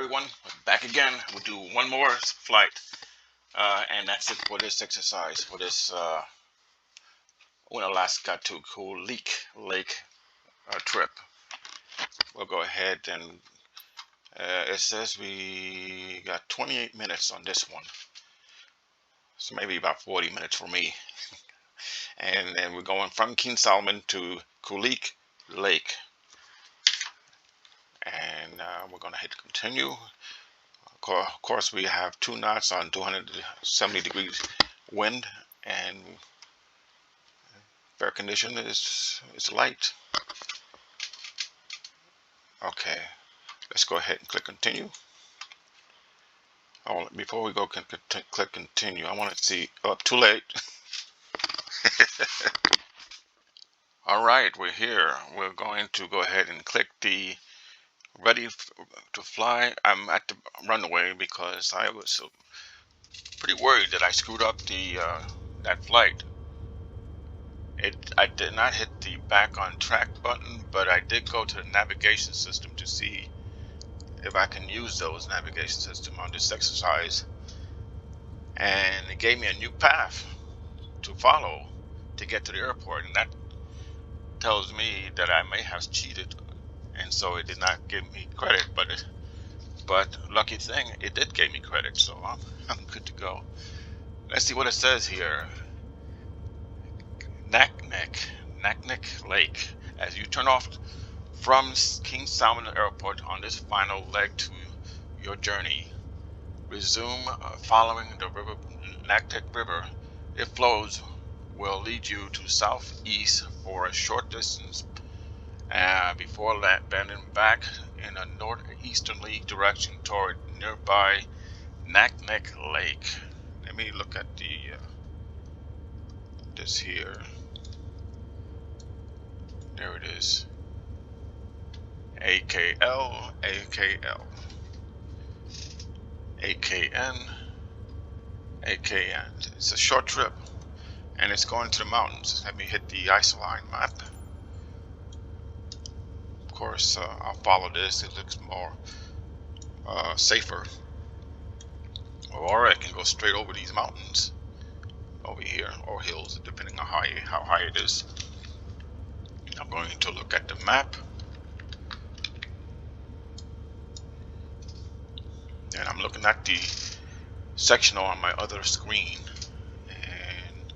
everyone, back again. We'll do one more flight, and that's it for this exercise, for this Alaska to Kulik Lake trip. We'll go ahead and it says we got 28 minutes on this one, so maybe about 40 minutes for me. And then we're going from King Salmon to Kulik Lake, and we're going to hit continue. Of course, we have 2 knots on 270 degrees wind, and air condition is light. Okay, let's go ahead and click continue. Oh, before we go click continue, I want to see. Oh, too late. All right, we're here. We're going to go ahead and click the ready to fly. I'm at the runway because I was pretty worried that I screwed up the that flight. I did not hit the back on track button, but I did go to the navigation system to see if I can use those navigation system on this exercise, and it gave me a new path to follow to get to the airport, and that tells me that I may have cheated, and so it did not give me credit, but lucky thing, it did give me credit, so I'm good to go. Let's see what it says here. Naknek Lake. As you turn off from King Salmon Airport on this final leg to your journey, resume following the river, Naknek River. It flows will lead you to southeast for a short distance before bending back in a northeasterly direction toward nearby Naknek Lake. Let me look at the this here. There it is. AKL, AKL, AKN, AKN. It's a short trip, and it's going to the mountains. Let me hit the isoline map. Of course, I'll follow this. It looks more safer. Or I can go straight over these mountains over here, or hills, depending on how high it is. I'm going to look at the map, and I'm looking at the sectional on my other screen, and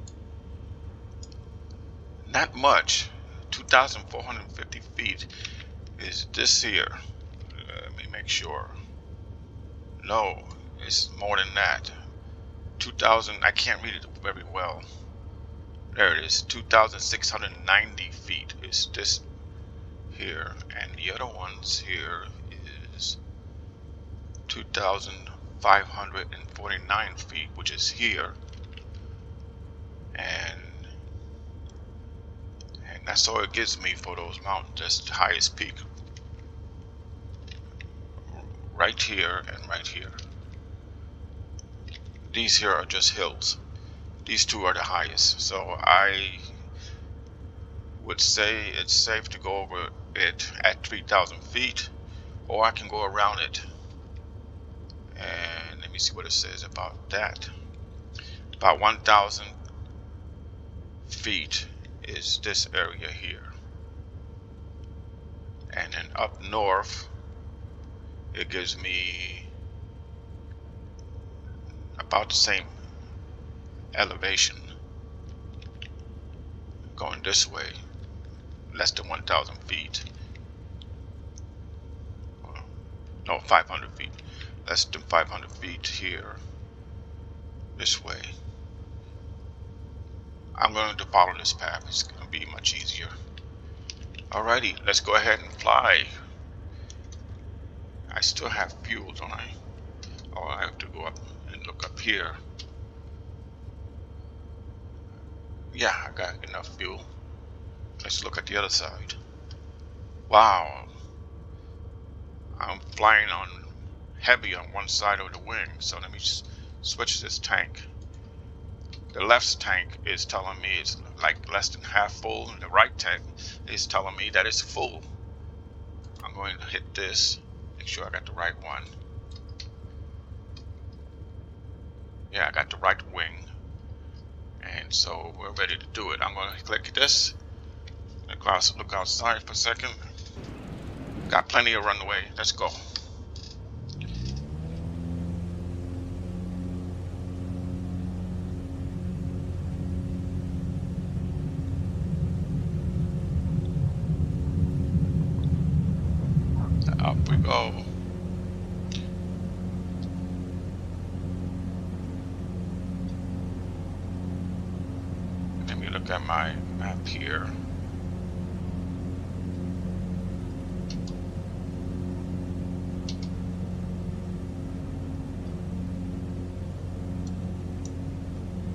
not much. 2,450 feet is this here. Let me make sure. No, it's more than that. 2,000. I can't read it very well. There it is. 2,690 feet is this here, and the other ones here is 2,549 feet, which is here, and that's all it gives me for those mountains. That's the highest peak, right here and right here. These here are just hills. These two are the highest, so I would say it's safe to go over it at 3,000 feet, or I can go around it. And let me see what it says about that. About 1,000 feet is this area here, and then up north it gives me about the same elevation going this way, less than 1,000 feet. No, 500 feet, less than 500 feet here this way. I'm going to follow this path. It's going to be much easier. Alrighty, let's go ahead and fly. I still have fuel, don't I? Oh, I have to go up and look up here. Yeah, I got enough fuel. Let's look at the other side. Wow, I'm flying on heavy on one side of the wing, so let me just switch this tank. The left tank is telling me it's like less than half full, and the right tank is telling me that it's full. I'm going to hit this, make sure I got the right one. Yeah, I got the right wing. And so we're ready to do it. I'm going to click this. Look outside for a second. Got plenty of runway. Let's go. Up we go. Let me look at my map here.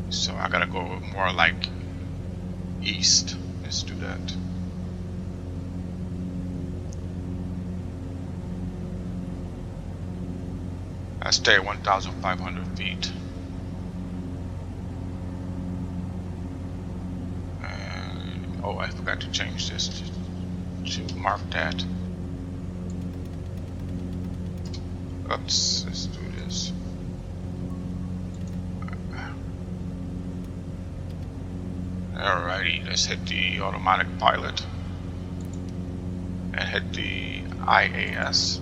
So I gotta go more like east. Let's do that. I stay at 1,500 feet. Oh, I forgot to change this to mark that. Oops, let's do this. Alrighty, let's hit the automatic pilot and hit the IAS.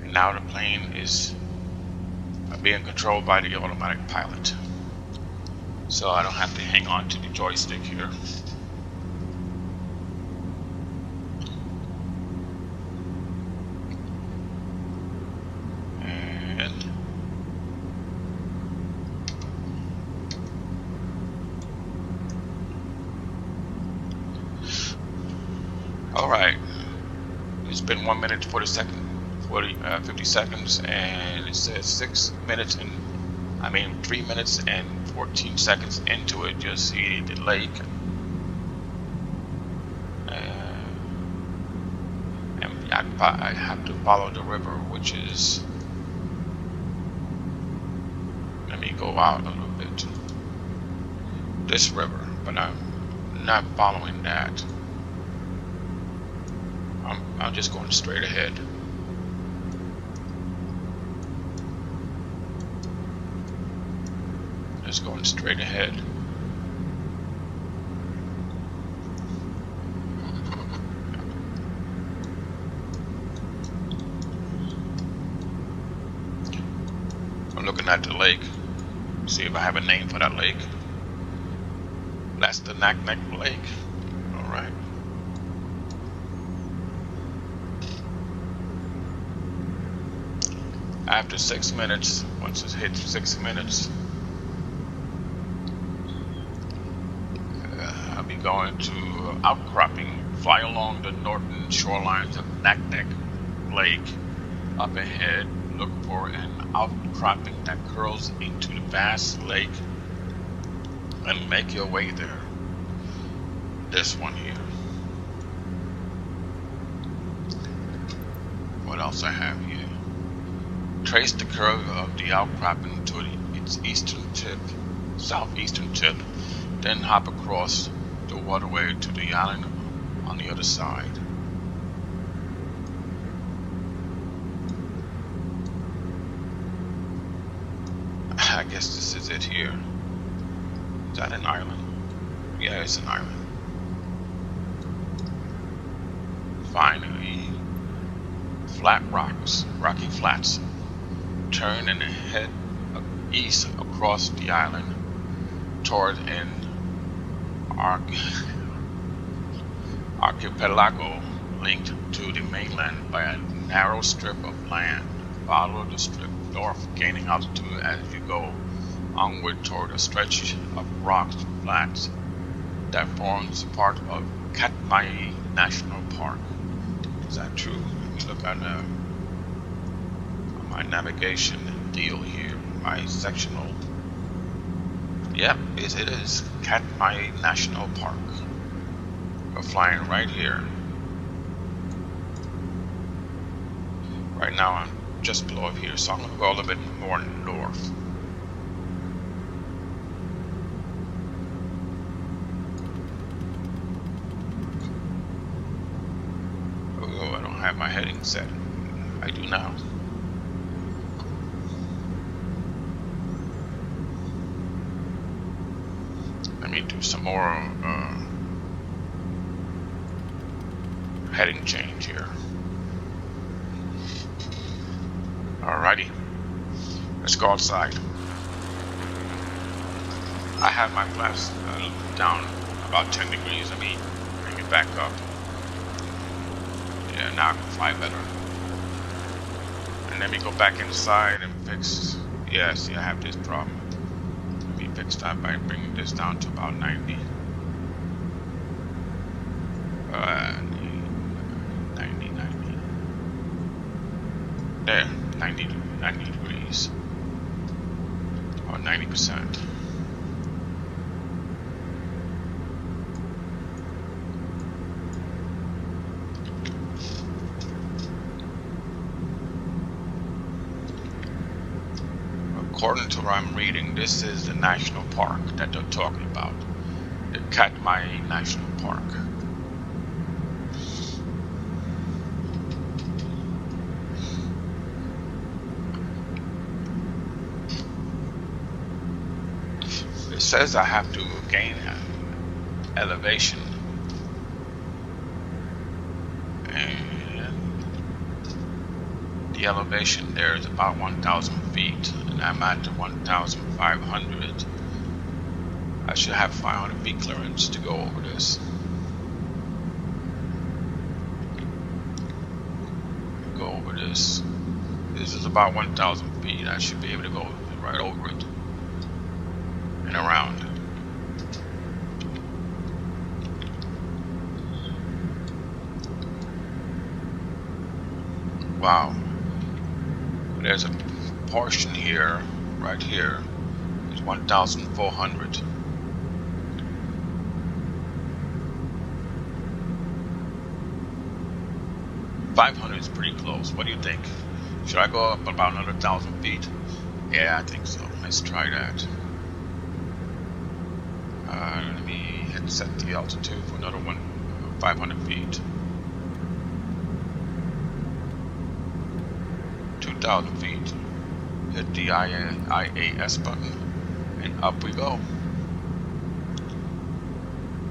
And now the plane is being controlled by the automatic pilot. So I don't have to hang on to the joystick here. Alright, it's been 1 minute 50 seconds, and it says 3 minutes and 14 seconds into it. You'll see the lake, and I have to follow the river, which is, let me go out a little bit, this river, but I'm not following that. I'm just going straight ahead. Just going straight ahead. I'm looking at the lake. See if I have a name for that lake. That's the Naknek Lake. All right. After 6 minutes, once it hits 6 minutes, I'll be going to outcropping. Fly along the northern shorelines of Naknek Lake. Up ahead, look for an outcropping that curls into the vast lake, and make your way there. This one here. What else I have here? Trace the curve of the outcropping to its eastern tip, southeastern tip, then hop across the waterway to the island on the other side. I guess this is it here. Is that an island? Yeah, it's an island. Finally, flat rocks, rocky flats. Turn and head east across the island toward an archipelago linked to the mainland by a narrow strip of land. Follow the strip north, gaining altitude as you go onward toward a stretch of rocks flats that forms part of Katmai National Park. Is that true? Let me look at my navigation deal here, my sectional. Yep, it is Katmai National Park. We're flying right here. Right now I'm just below here, so I'm going to go a little bit more north. Oh, I don't have my heading set. I do now. Let me do some more heading change here. Alrighty, let's go outside. I have my flaps down about 10 degrees. Let me bring it back up. Yeah, now I can fly better. And let me go back inside and fix. Yeah, see, I have this problem. Let me fix that by bringing this down to about 90. 90. There, 90 degrees. Or 90%. According to what I'm reading, this is the national park that they're talking about. The Katmai National Park. It says I have to gain elevation. And the elevation there is about 1,000 feet. And I'm at 1,500. I should have 500 feet clearance to go over this. Go over this. This is about 1,000 feet. I should be able to go right over it and around. Wow. There's a portion here, right here, is 1,400. $500 is pretty close. What do you think? Should I go up about another 1,000 feet? Yeah, I think so. Let's try that. Let me set the altitude for another 500 feet. 2,000 feet. Hit the IAS button, and up we go.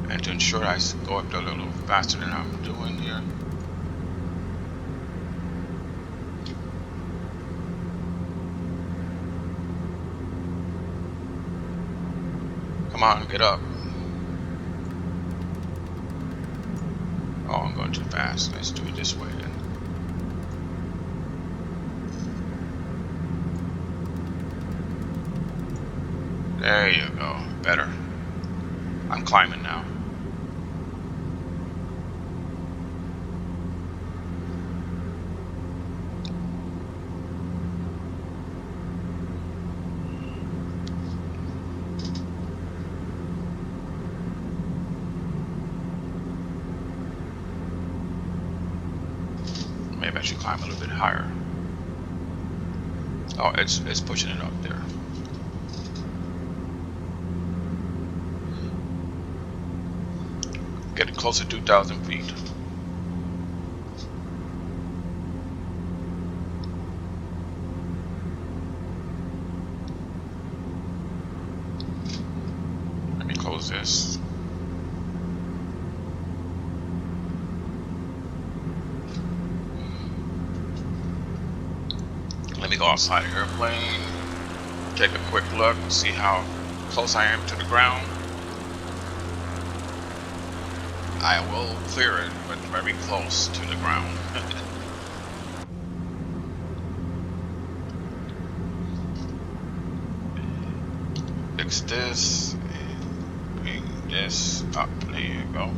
And to ensure I go up a little faster than I'm doing here, come on, get up. Oh, I'm going too fast. Let's do it this way then. There you go. Better. I'm climbing now. Maybe I should climb a little bit higher. Oh, it's pushing it up there. Getting close to 2,000 feet. Let me close this. Let me go outside the airplane, take a quick look, see how close I am to the ground. I will clear it, but very close to the ground. Fix this, and bring this up. There you go.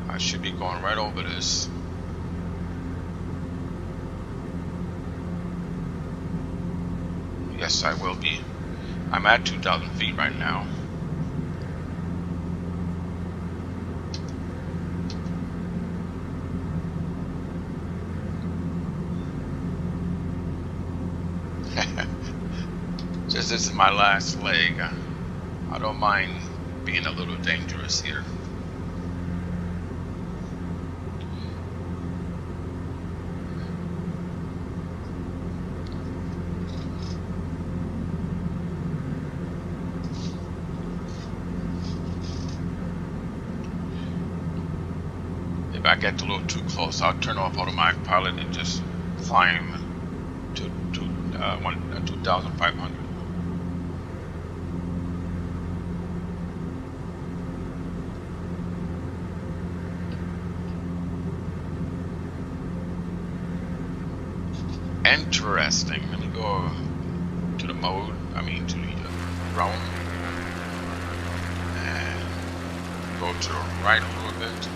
I should be going right over this. Yes, I will be. I'm at 2,000 feet right now. Just this is my last leg. I don't mind being a little dangerous here. I get a little too close, I'll turn off automatic pilot and just climb to 2,500. Interesting. Let me go to the mode, to the drone, and go to the right a little bit.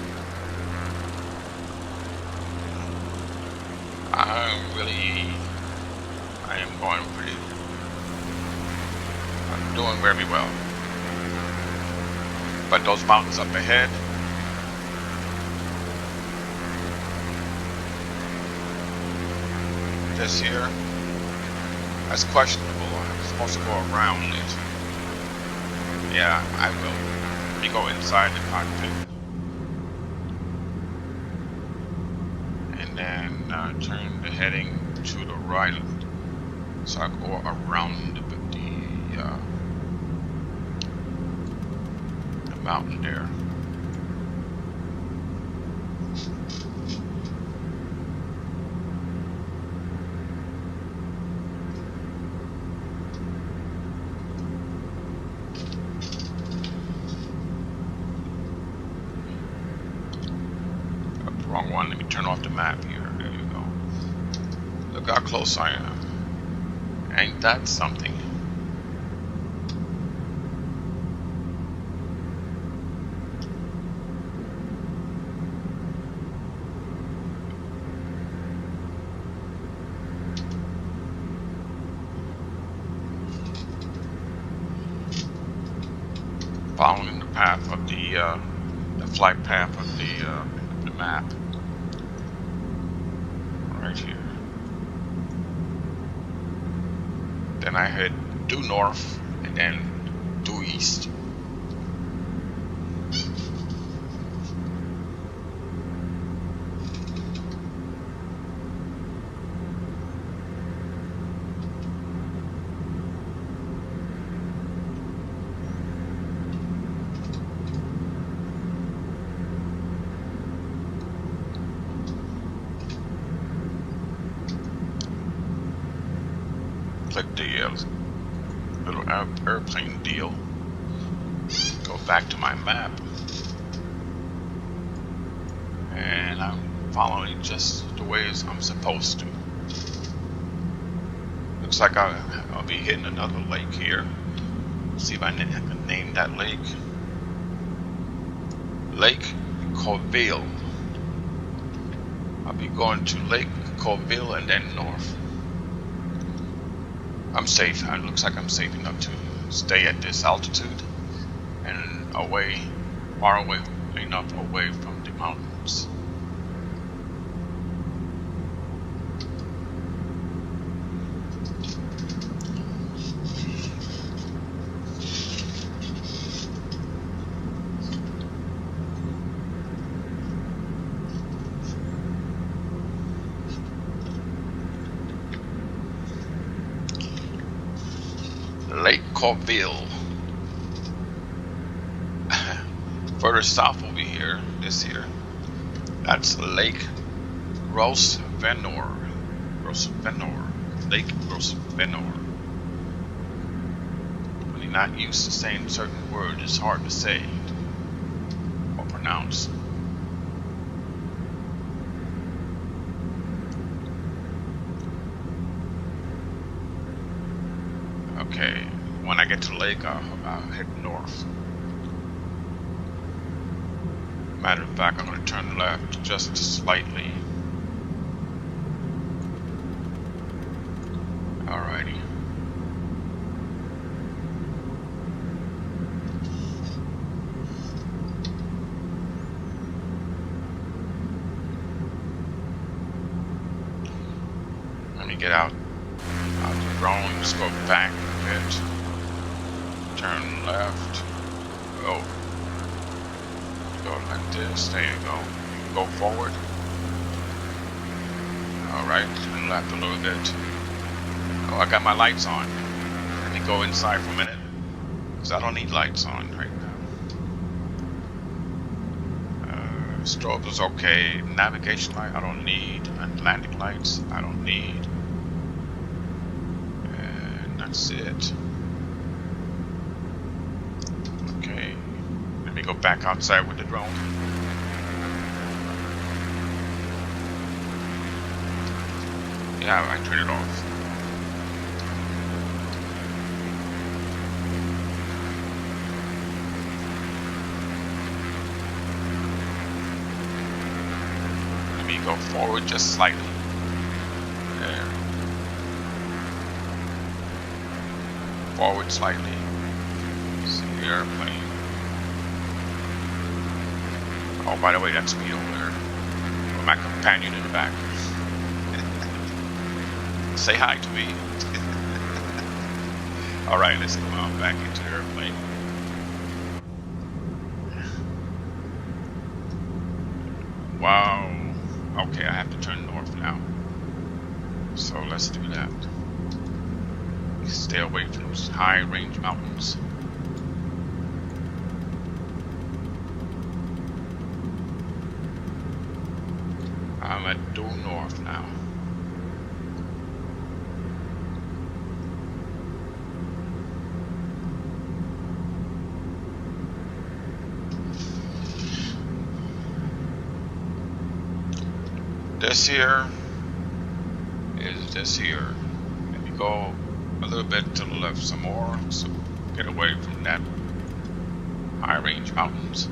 I'm doing very well. But those mountains up ahead, this here, that's questionable. I'm supposed to go around it. Yeah, I will. Let me go inside the cockpit. And then turn the heading to the right. So I go around the mountain there. Wrong one. Let me turn off the map here. There you go. Look how close I am. Ain't that something? Following the path of the flight path of the map. Right here. Then I head due north and then due east. Click the little airplane deal. Go back to my map. And I'm following just the ways I'm supposed to. Looks like I'll be hitting another lake here. See if I can name that lake. Lake Colville. I'll be going to Lake Colville and then north. I'm safe. It looks like I'm safe enough to stay at this altitude and away, far away enough away from the mountains. Lake Colville. Further south over here, this here, that's Lake Grosvenor. Lake Grosvenor. When you're not used to saying certain words, it's hard to say or pronounce. Okay, when I get to the lake, I'll head north. Matter of fact, I'm going to turn left just slightly. Alrighty. Let me get out the drone, just go back a bit. Turn left. Oh. Go like this. There you go. Go forward. Alright, turn left a little bit. Oh, I got my lights on. Let me go inside for a minute, because I don't need lights on right now. Strobe is okay. Navigation light I don't need. And landing lights I don't need. And that's it. Okay. Let me go back outside with the drone. Yeah, I turned it off. Let me go forward just slightly. There. Forward slightly. See the airplane. Oh, by the way, that's me over there. With my companion in the back. Say hi to me. Alright, let's go on back into the airplane. Wow. Okay, I have to turn north now. So let's do that. Stay away from those high range mountains. I'm at due north now. This here is this here. Let me go a little bit to the left some more, so get away from that high range mountains.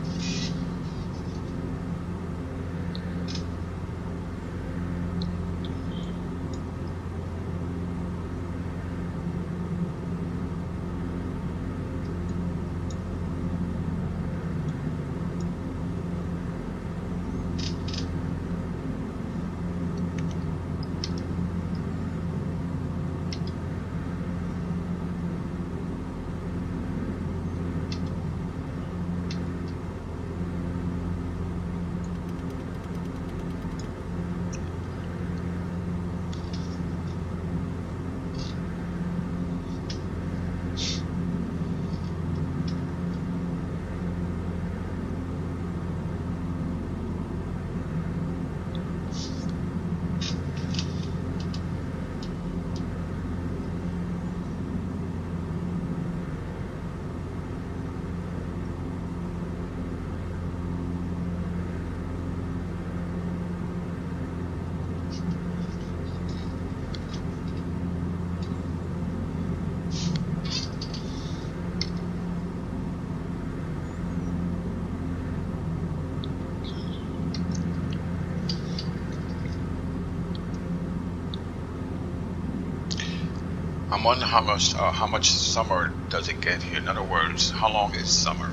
I'm wondering how much summer does it get here? In other words, how long is summer?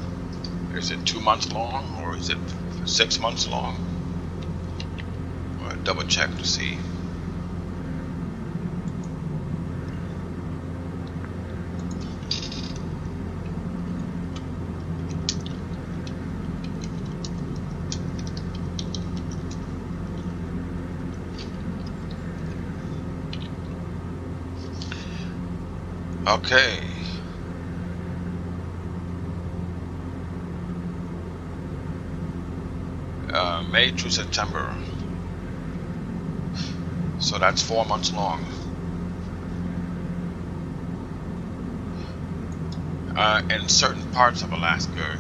Is it 2 months long or is it 6 months long? I'll double check to see. Okay. May to September. So that's 4 months long. In certain parts of Alaska,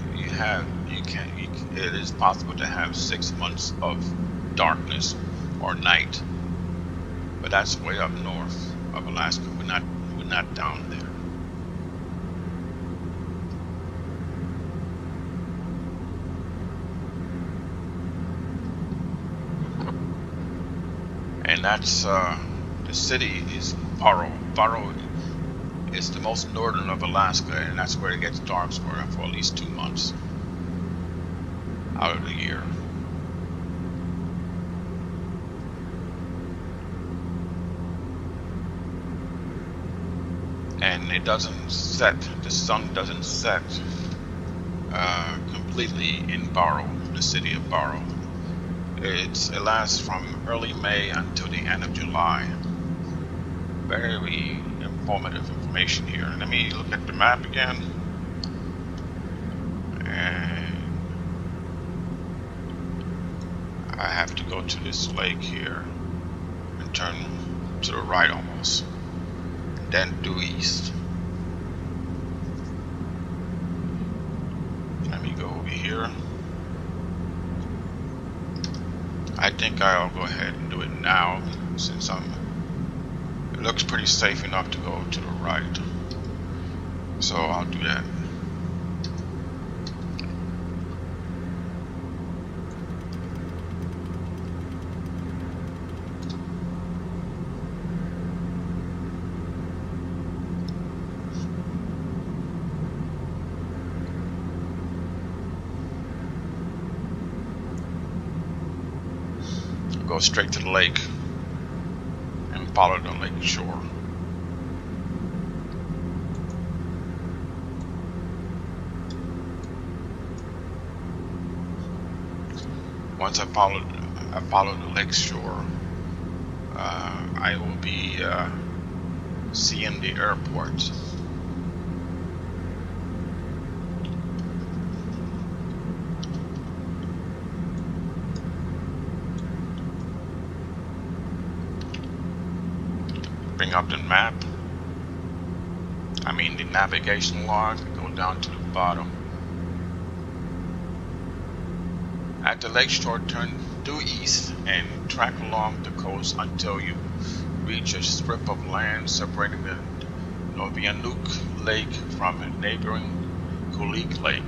it is possible to have 6 months of darkness or night, but that's way up north of Alaska. We're not down there. And that's the city is Barrow. Barrow is the most northern of Alaska, and that's where it gets dark for at least 2 months out of the year. And it doesn't set, the sun doesn't set completely in Barrow, the city of Barrow. It lasts from early May until the end of July. Very informative information here. Let me look at the map again. And I have to go to this lake here and turn to the right almost, then due east. Let me go over here. I think I'll go ahead and do it now since it looks pretty safe enough to go to the right. So I'll do that. Go straight to the lake and follow the lake shore. Once I follow the lake shore, I will be seeing the airport. Bring up the map, the navigation log, go down to the bottom. At the lake shore, turn due east and track along the coast until you reach a strip of land separating the Novianuk Lake from the neighboring Kulik Lake.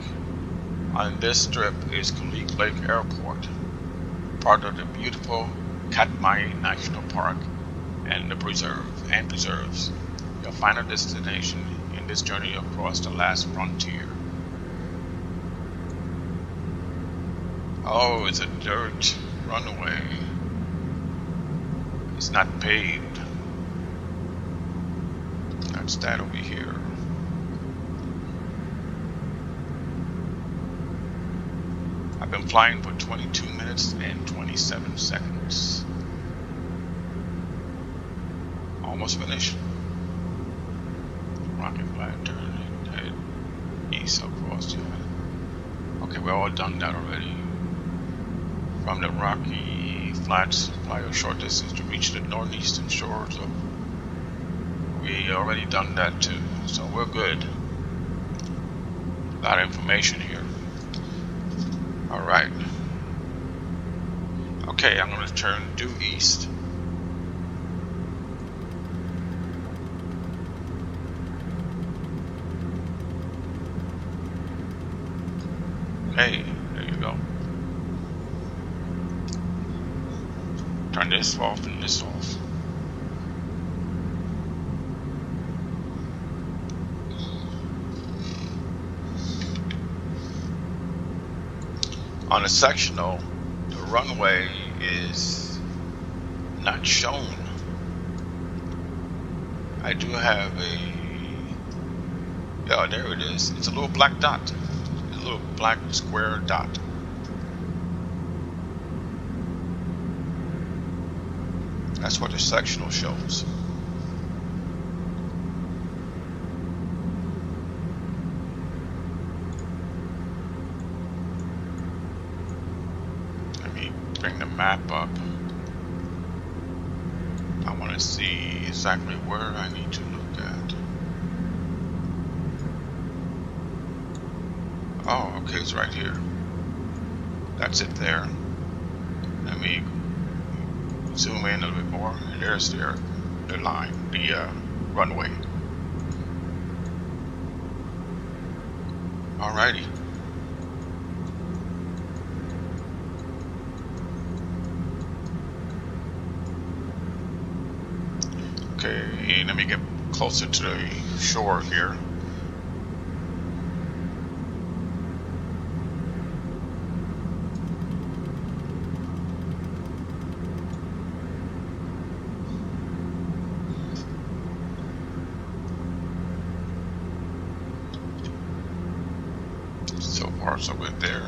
On this strip is Kulik Lake Airport, part of the beautiful Katmai National Park and the preserves. Your final destination in this journey across the last frontier. Oh, it's a dirt runway. It's not paved. That's that over here. I've been flying for 22 minutes and 27 seconds. Almost finished. Rocket flight, turn and head east across. Okay, we're all done that already. From the rocky flats, fly a short distance to reach the northeastern shores of. We already done that too, so we're good. A lot of information here. All right. Okay, I'm going to turn due east. Hey, there you go. Turn this off and this off. On a sectional, the runway is not shown. I do have yeah, there it is. It's a little black dot. A little black square dot. That's what the sectional shows. Let me bring the map up. I want to see exactly where I need to look at. Oh, okay, it's right here. That's it there. Let me zoom in a little bit more. There's the line, the runway. Alrighty. Okay, let me get closer to the shore here. So far, so good there.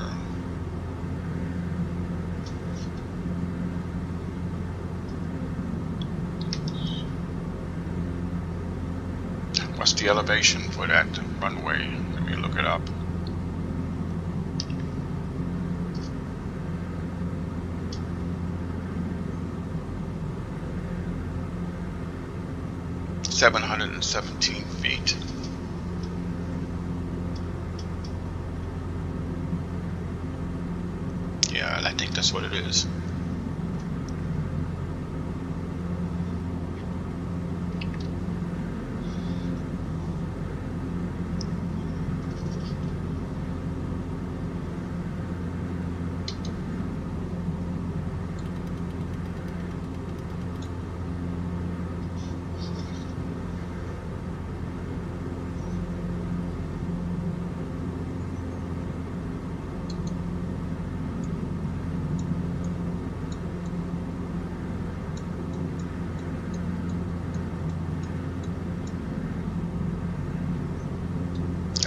What's the elevation for that runway? Let me look it up. 717 feet. Yeah, I think that's what it is.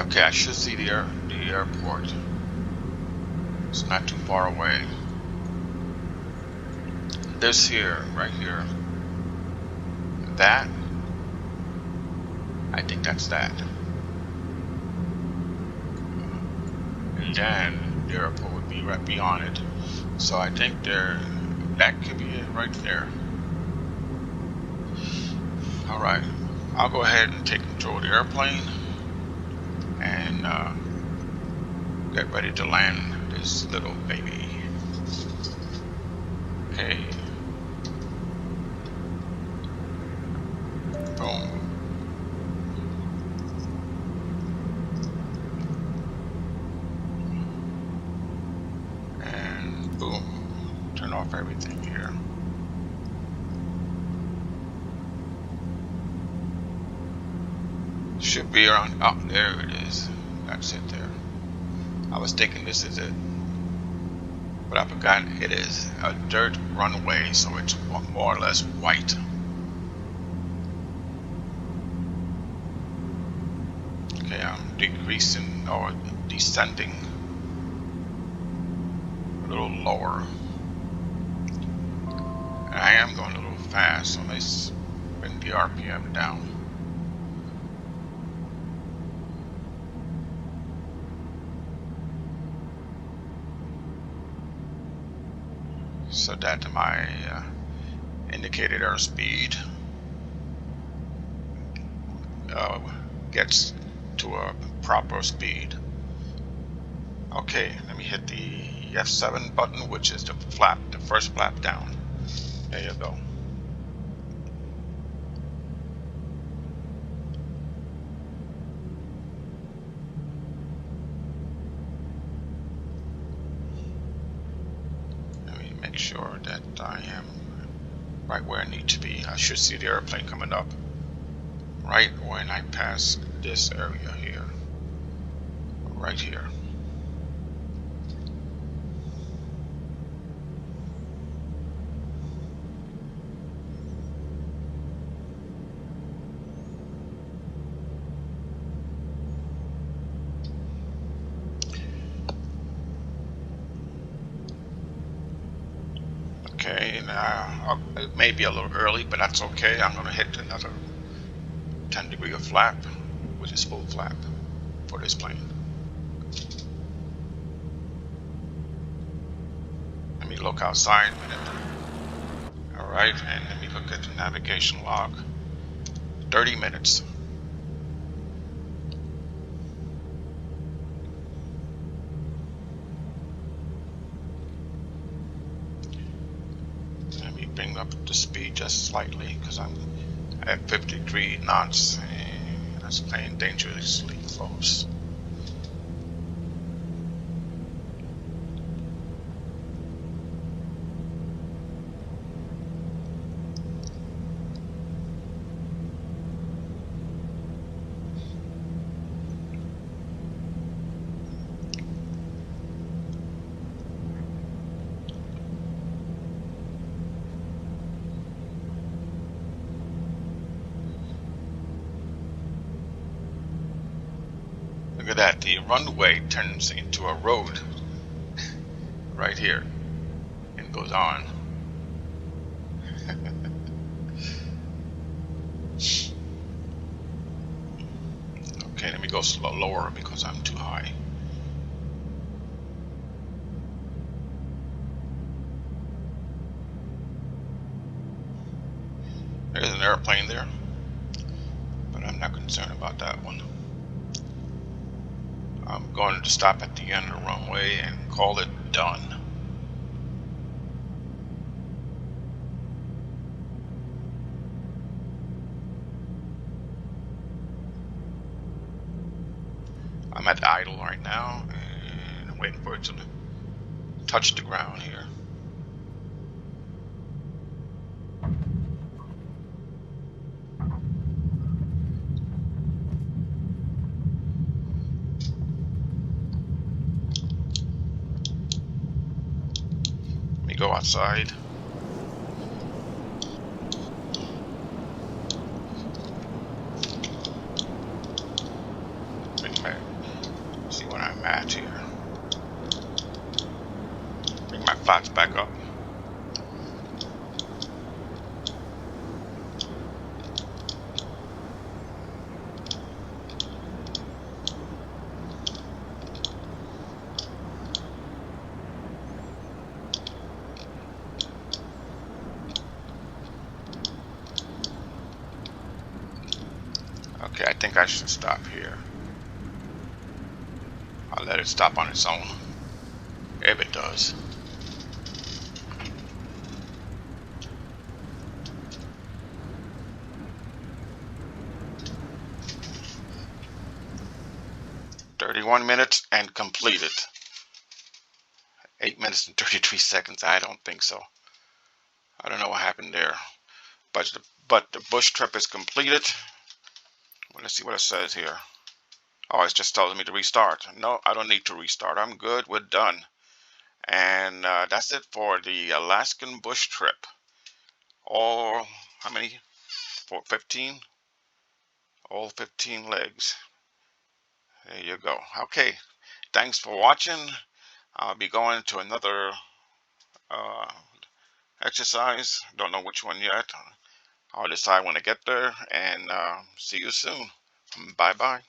Okay, I should see the airport. It's not too far away. This here, right here. That. I think that's that. And then the airport would be right beyond it. So I think that could be it right there. Alright, I'll go ahead and take control of the airplane and get ready to land this little baby. Okay. Boom. And boom. Turn off everything here. Should be around, oh, there it is. That's it there. I was thinking this is it, but I forgot it is a dirt runway, so it's more or less white. Okay, I'm decreasing or descending a little lower. And I am going a little fast, so let's bring the RPM down. So that my indicated airspeed gets to a proper speed. Okay, let me hit the F7 button, which is the first flap down. There you go. Make sure that I am right where I need to be. I should see the airplane coming up right when I pass this area here, right here. Okay, now it may be a little early, but that's okay. I'm going to hit another 10-degree of flap, which is full flap for this plane. Let me look outside a minute. Alright, and let me look at the navigation log. 30 minutes. Bring up the speed just slightly because I'm at 53 knots and that's playing dangerously close. Look at that, the runway turns into a road right here and goes on. Okay, let me go lower because I'm too high. There's an airplane there. I'm going to stop at the end of the runway and call it done. I'm at idle right now and I'm waiting for it to touch the ground here. Let me go outside. See what I'm at here. Bring my flaps back up. Okay, I think I should stop here. I'll let it stop on its own, if it does. "31 minutes and completed." 8 minutes and 33 seconds. I don't think so. I don't know what happened there. But the bush trip is completed. Let's see what it says here. Oh, it's just telling me to restart. No, I don't need to restart. I'm good. We're done. And that's it for the Alaskan bush trip. All, how many? 15? All 15 legs. There you go. Okay. Thanks for watching. I'll be going to another uh, exercise. Don't know which one yet. I'll decide when I get there. And see you soon. Bye-bye.